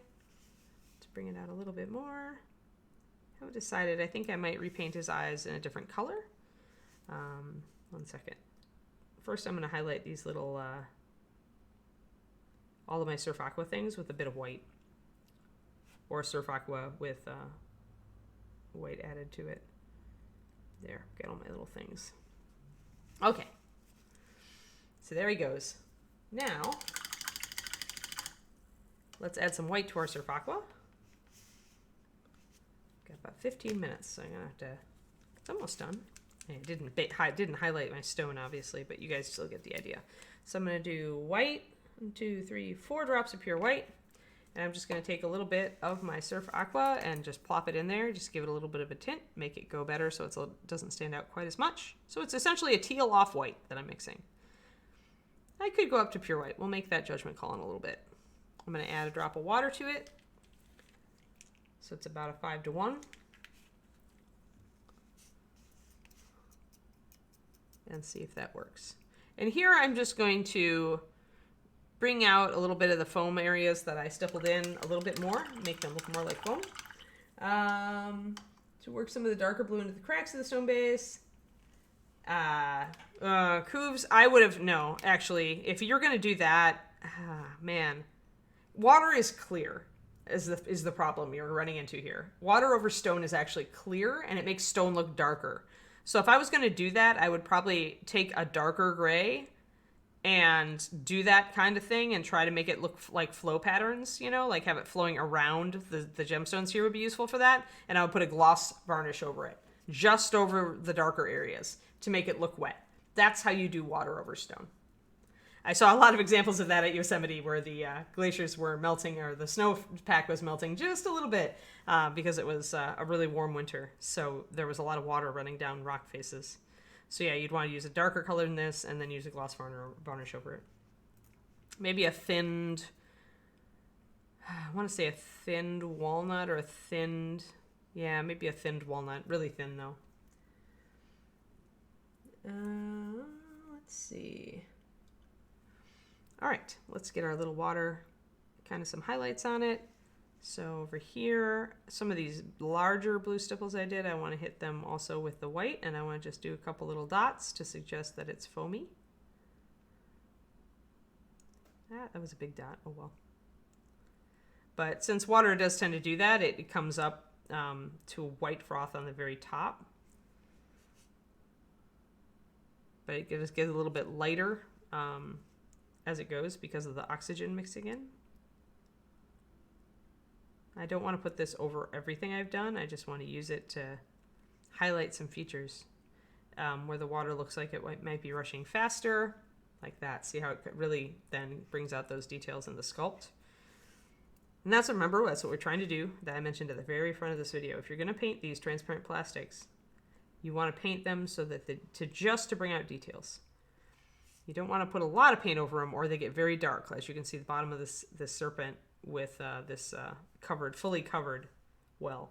to bring it out a little bit more. I haven't decided. I think I might repaint his eyes in a different color. 1 second. First, I'm going to highlight these little, all of my Surf Aqua things with a bit of white. Or Surf Aqua with white added to it. There, get all my little things. Okay. So there he goes. Now, let's add some white to our Surf Aqua. Got about 15 minutes, so I'm gonna have to. It's almost done. And it didn't highlight my stone, obviously, but you guys still get the idea. So I'm gonna do white. 1, 2, 3, 4 drops of pure white, and I'm just gonna take a little bit of my Surf Aqua and just plop it in there. Just give it a little bit of a tint, make it go better, so it doesn't stand out quite as much. So it's essentially a teal off white that I'm mixing. I could go up to pure white. We'll make that judgment call in a little bit. I'm gonna add a drop of water to it. So it's about a 5-to-1. And see if that works. And here I'm just going to bring out a little bit of the foam areas that I stippled in a little bit more, make them look more like foam. To work some of the darker blue into the cracks of the stone base. Cooves, I would have, no, actually, if you're going to do that, man, water is clear. Is the problem you're running into here. Water over stone is actually clear, and it makes stone look darker. So if I was going to do that, I would probably take a darker gray and do that kind of thing and try to make it look like flow patterns, you know, like have it flowing around the gemstones here would be useful for that. And I would put a gloss varnish over it, just over the darker areas to make it look wet. That's how you do water over stone. I saw a lot of examples of that at Yosemite where the glaciers were melting, or the snowpack was melting just a little bit because it was a really warm winter. So there was a lot of water running down rock faces. So yeah, you'd want to use a darker color than this and then use a gloss varnish over it. Maybe a thinned, I want to say a thinned walnut or a thinned, yeah, maybe a thinned walnut. Really thin though. Let's see. All right, let's get our little water, kind of some highlights on it. So over here, some of these larger blue stipples I did, I want to hit them also with the white, and I want to just do a couple little dots to suggest that it's foamy. That was a big dot, oh well. But since water does tend to do that, it comes up to a white froth on the very top. But it just gets a little bit lighter as it goes because of the oxygen mixing in. I don't want to put this over everything I've done. I just want to use it to highlight some features where the water looks like it might be rushing faster, like that. See how it really then brings out those details in the sculpt. And remember, that's what we're trying to do, that I mentioned at the very front of this video. If you're going to paint these transparent plastics, you want to paint them so that just to bring out details. You don't want to put a lot of paint over them or they get very dark. As you can see the bottom of this serpent with this fully covered well.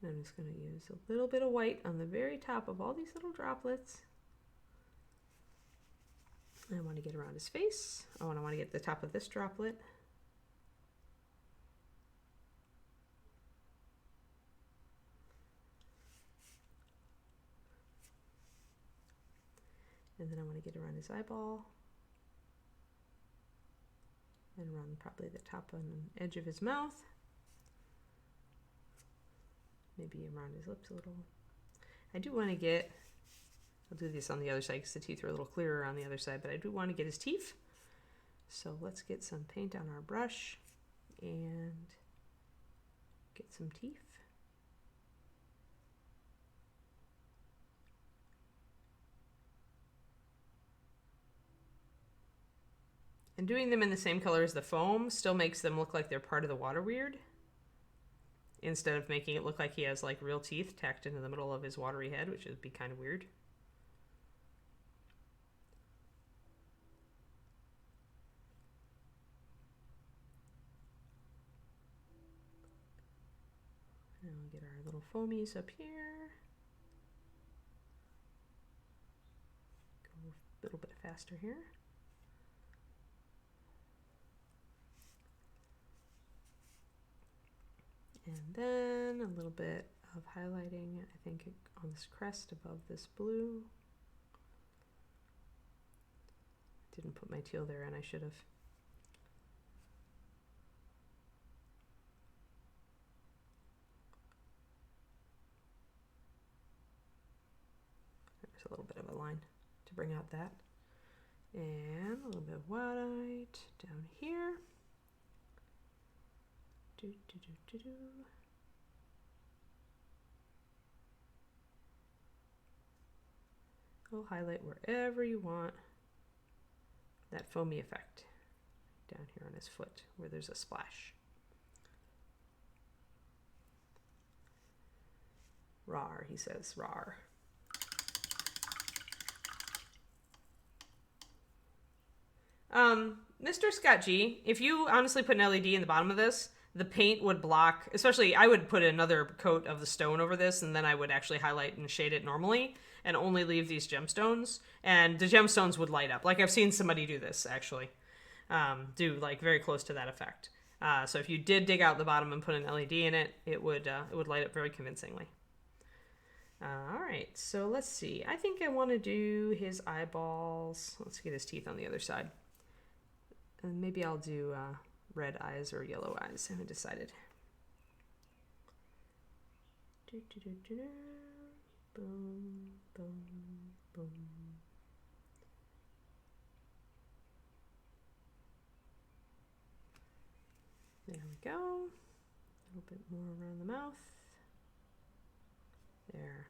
And I'm just going to use a little bit of white on the very top of all these little droplets. I want to get around his face. Oh, and I want to get the top of this droplet. And then I want to get around his eyeball. And around probably the top and edge of his mouth. Maybe around his lips a little. I do want to get, I'll do this on the other side because the teeth are a little clearer on the other side, but I do want to get his teeth. So let's get some paint on our brush and get some teeth. And doing them in the same color as the foam still makes them look like they're part of the water weird, instead of making it look like he has like real teeth tacked into the middle of his watery head, which would be kind of weird. And we'll get our little foamies up here. Go a little bit faster here. And then a little bit of highlighting, I think, on this crest above this blue. Didn't put my teal there, and I should have. There's a little bit of a line to bring out that. And a little bit of white down here. We'll highlight wherever you want that foamy effect down here on his foot where there's a splash. Rawr, he says, rawr. Mr. Scott G, if you honestly put an LED in the bottom of this, the paint would block, especially I would put another coat of the stone over this, and then I would actually highlight and shade it normally and only leave these gemstones, and the gemstones would light up. Like I've seen somebody do this actually, do like very close to that effect. So if you did dig out the bottom and put an LED in it, it would light up very convincingly. All right, so let's see. I think I want to do his eyeballs. Let's get his teeth on the other side. And maybe I'll do red eyes or yellow eyes. I haven't decided. Boom, boom, boom. There we go. A little bit more around the mouth. There.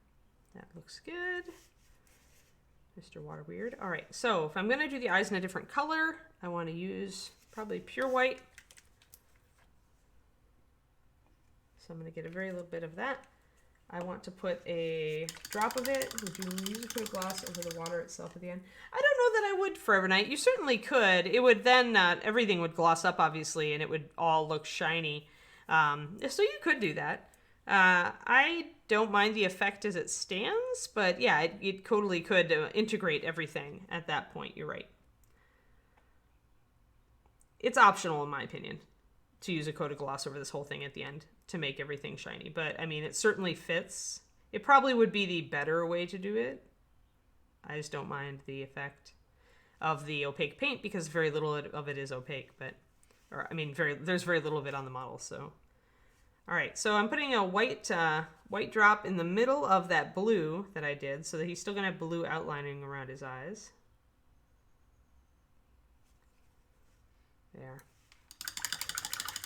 That looks good. Mr. Water Weird. All right, so if I'm going to do the eyes in a different color, I want to use probably pure white. So I'm going to get a very little bit of that. I want to put a drop of it. Would you use a quick gloss over the water itself at the end? I don't know that I would for Evernight. You certainly could. It would then, everything would gloss up, obviously, and it would all look shiny. So you could do that. I don't mind the effect as it stands, but yeah, it totally could integrate everything at that point. You're right. It's optional, in my opinion, to use a coat of gloss over this whole thing at the end to make everything shiny. But, I mean, it certainly fits. It probably would be the better way to do it. I just don't mind the effect of the opaque paint because very little of it is opaque. There's very little of it on the model, so... All right, so I'm putting a white drop in the middle of that blue that I did so that he's still going to have blue outlining around his eyes. There.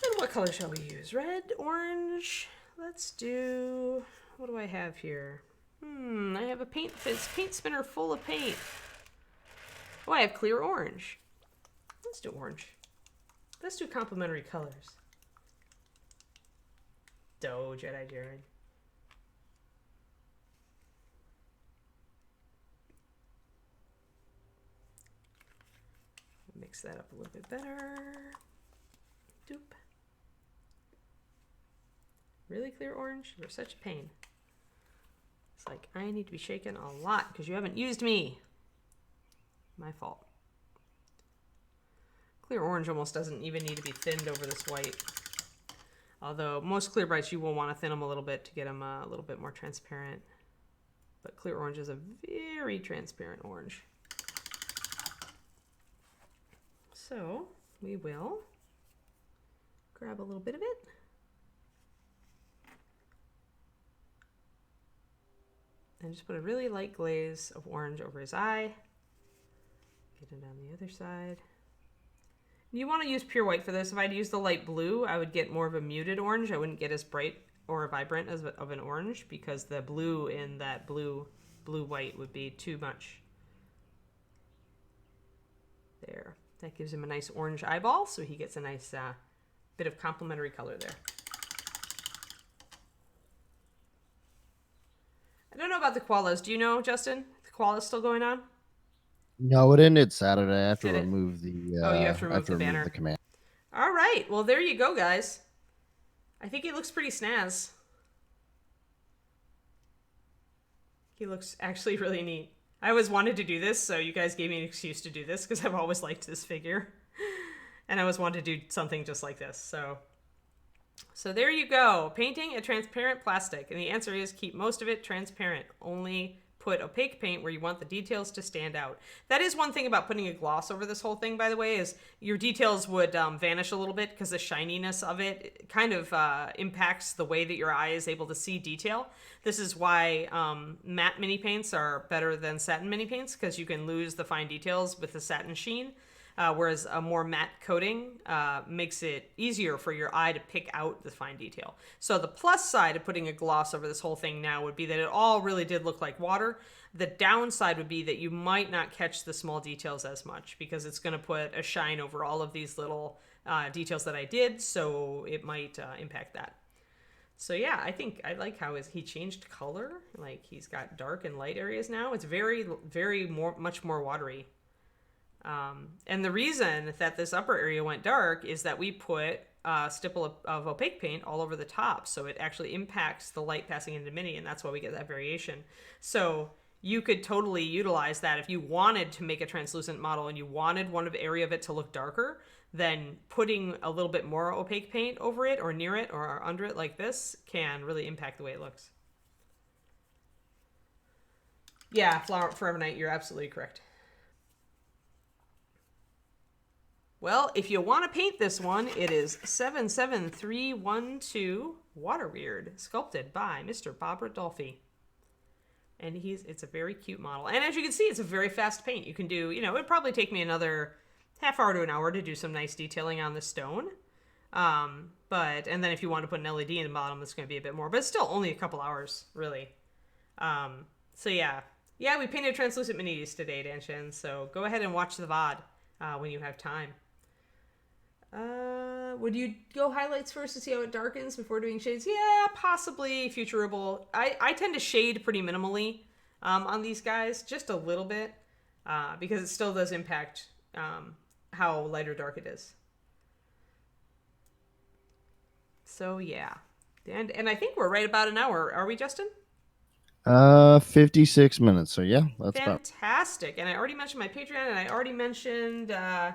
And what color shall we use? Red, orange? Let's do... What do I have here? I have a paint spinner full of paint. Oh, I have clear orange. Let's do orange. Let's do complementary colors. Doe, Jedi Jared. Mix that up a little bit better. Doop. Really clear orange? You're such a pain. It's like, I need to be shaken a lot because you haven't used me. My fault. Clear orange almost doesn't even need to be thinned over this white. Although most clear brights, you will want to thin them a little bit to get them a little bit more transparent. But clear orange is a very transparent orange. So we will grab a little bit of it. And just put a really light glaze of orange over his eye. Get it on the other side. You want to use pure white for this. If I'd use the light blue, I would get more of a muted orange. I wouldn't get as bright or vibrant as of an orange because the blue in that blue-white would be too much. There. That gives him a nice orange eyeball, so he gets a nice bit of complementary color there. I don't know about the koalas. Do you know, Justin? The koala's still going on? No, it ended Saturday. I have to Did it? remove the Oh, you have to remove the banner. command. All right. Well, there you go, guys. I think he looks pretty snaz. He looks actually really neat. I always wanted to do this, so you guys gave me an excuse to do this because I've always liked this figure. And I always wanted to do something just like this. So there you go. Painting a transparent plastic. And the answer is keep most of it transparent. Only put opaque paint where you want the details to stand out. That is one thing about putting a gloss over this whole thing, by the way, is your details would vanish a little bit because the shininess of it kind of impacts the way that your eye is able to see detail. This is why matte mini paints are better than satin mini paints, because you can lose the fine details with the satin sheen. Whereas a more matte coating makes it easier for your eye to pick out the fine detail. So the plus side of putting a gloss over this whole thing now would be that it all really did look like water. The downside would be that you might not catch the small details as much because it's going to put a shine over all of these little details that I did, so it might impact that. So yeah, I think I like how he changed color. Like he's got dark and light areas now. It's very, very much more watery. And the reason that this upper area went dark is that we put a stipple of opaque paint all over the top. So it actually impacts the light passing into mini, and that's why we get that variation. So you could totally utilize that if you wanted to make a translucent model and you wanted one area of it to look darker, then putting a little bit more opaque paint over it or near it or under it like this can really impact the way it looks. Yeah, Forever Night, you're absolutely correct. Well, if you want to paint this one, it is 77312 Water Weird, sculpted by Mr. Bob Rodolfi. And it's a very cute model. And as you can see, it's a very fast paint. You can do, it would probably take me another half hour to an hour to do some nice detailing on the stone. And then if you want to put an LED in the bottom, it's going to be a bit more. But it's still only a couple hours, really. So yeah. Yeah, we painted translucent minis today, Danshin. So go ahead and watch the VOD when you have time. Would you go highlights first to see how it darkens before doing shades? Yeah, possibly futurable. I tend to shade pretty minimally on these guys, just a little bit, because it still does impact how light or dark it is. So yeah, and I think we're right about an hour. Are we, Justin? 56 minutes. So yeah, that's fantastic. And I already mentioned my Patreon, and I already mentioned I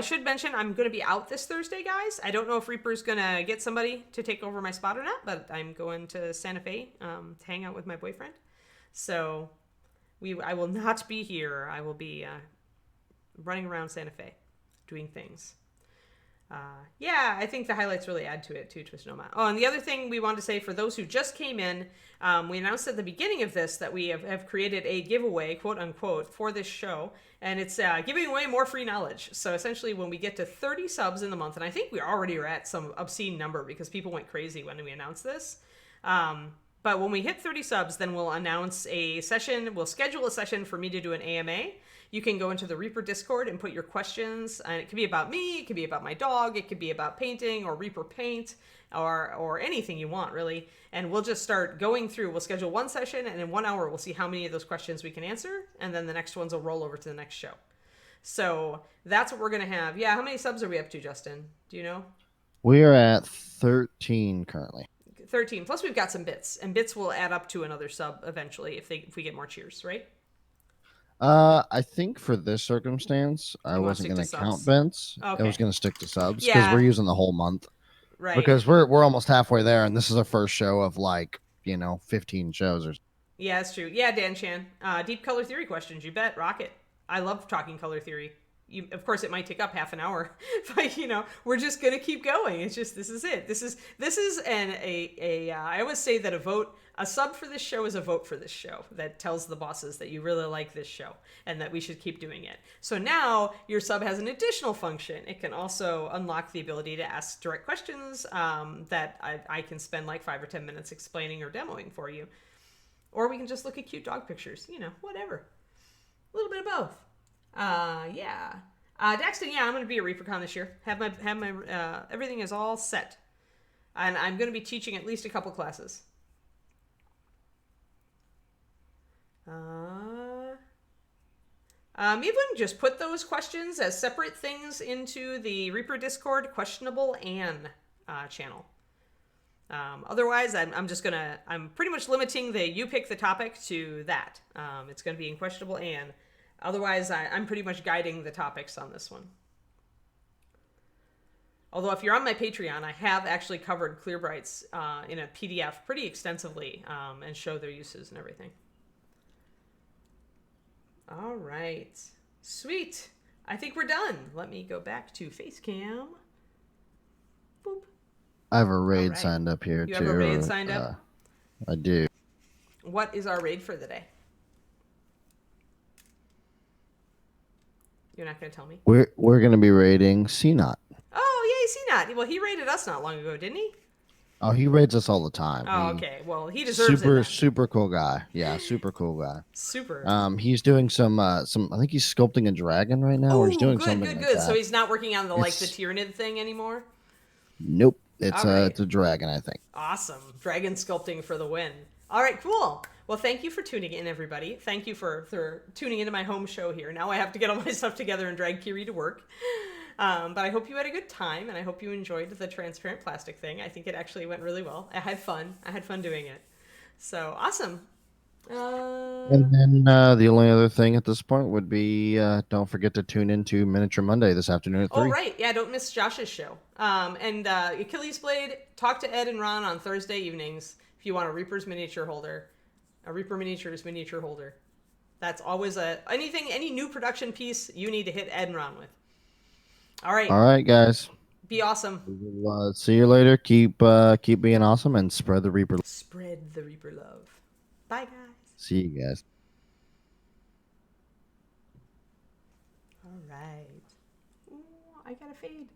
should mention I'm going to be out this Thursday, guys. I don't know if Reaper's going to get somebody to take over my spot or not, but I'm going to Santa Fe to hang out with my boyfriend. So I will not be here. I will be running around Santa Fe doing things. Yeah, I think the highlights really add to it too, Twisted Nomad. Oh, and the other thing we wanted to say for those who just came in, we announced at the beginning of this that we have created a giveaway, quote unquote, for this show. And it's giving away more free knowledge. So essentially when we get to 30 subs in the month, and I think we already are at some obscene number because people went crazy when we announced this. But when we hit 30 subs, then we'll announce a session. We'll schedule a session for me to do an AMA. You can go into the Reaper Discord and put your questions. And it could be about me. It could be about my dog. It could be about painting or Reaper paint or anything you want, really. And we'll just start going through. We'll schedule one session, and in 1 hour, we'll see how many of those questions we can answer. And then the next ones will roll over to the next show. So that's what we're going to have. Yeah, how many subs are we up to, Justin? Do you know? We are at 13 currently. 13. Plus we've got some bits. And bits will add up to another sub eventually if we get more cheers, right? I think for this circumstance, I wasn't going to count bits. Okay. I was going to stick to subs because we're using the whole month. Right. Because we're almost halfway there, and this is our first show of 15 shows or. Yeah, that's true. Yeah, Dan Chan. Deep color theory questions. You bet. Rocket. I love talking color theory. Of course, it might take up half an hour, but we're just gonna keep going. It's just this is it. This is I always say that a sub for this show is a vote for this show that tells the bosses that you really like this show and that we should keep doing it. So now your sub has an additional function. It can also unlock the ability to ask direct questions that I can spend 5 or 10 minutes explaining or demoing for you, or we can just look at cute dog pictures. Whatever, a little bit of both. Yeah. Daxton, yeah, I'm going to be a ReaperCon this year. Have my everything is all set. And I'm going to be teaching at least a couple classes. Maybe we can just put those questions as separate things into the Reaper Discord questionable and channel. Otherwise, I'm pretty much limiting the you pick the topic to that. It's going to be in questionable and. Otherwise, I'm pretty much guiding the topics on this one. Although if you're on my Patreon, I have actually covered Clearbrights in a PDF pretty extensively and show their uses and everything. All right. Sweet. I think we're done. Let me go back to Facecam. Boop. I have a raid signed up here, too. You have a raid signed up? I do. What is our raid for the day? You're not going to tell me? We're going to be raiding CNOT. Oh, yay, CNOT. Well, he raided us not long ago, didn't he? Oh, he raids us all the time. Oh, okay. Well, he deserves it. Super cool guy. Yeah, super cool guy. Super. He's doing some. I think he's sculpting a dragon right now. Or he's doing something like that. So he's not working on the Tyranid thing anymore. Nope. It's a dragon, I think. Awesome. Dragon sculpting for the win. All right, cool. Well, thank you for tuning in, everybody. Thank you for tuning into my home show here. Now I have to get all my stuff together and drag Kiri to work. But I hope you had a good time, and I hope you enjoyed the transparent plastic thing. I think it actually went really well. I had fun. doing it. So, awesome. And then the only other thing at this point would be don't forget to tune into Miniature Monday this afternoon at 3. Oh, right. Yeah, don't miss Josh's show. And Achilles Blade, talk to Ed and Ron on Thursday evenings if you want a Reaper's miniature holder. A Reaper Miniatures miniature holder. That's always any new production piece you need to hit Ed and Ron with. All right, guys. Be awesome. We'll see you later. Keep being awesome and spread the Reaper. Spread the Reaper love. Bye, guys. See you guys. All right. Ooh, I got a fade.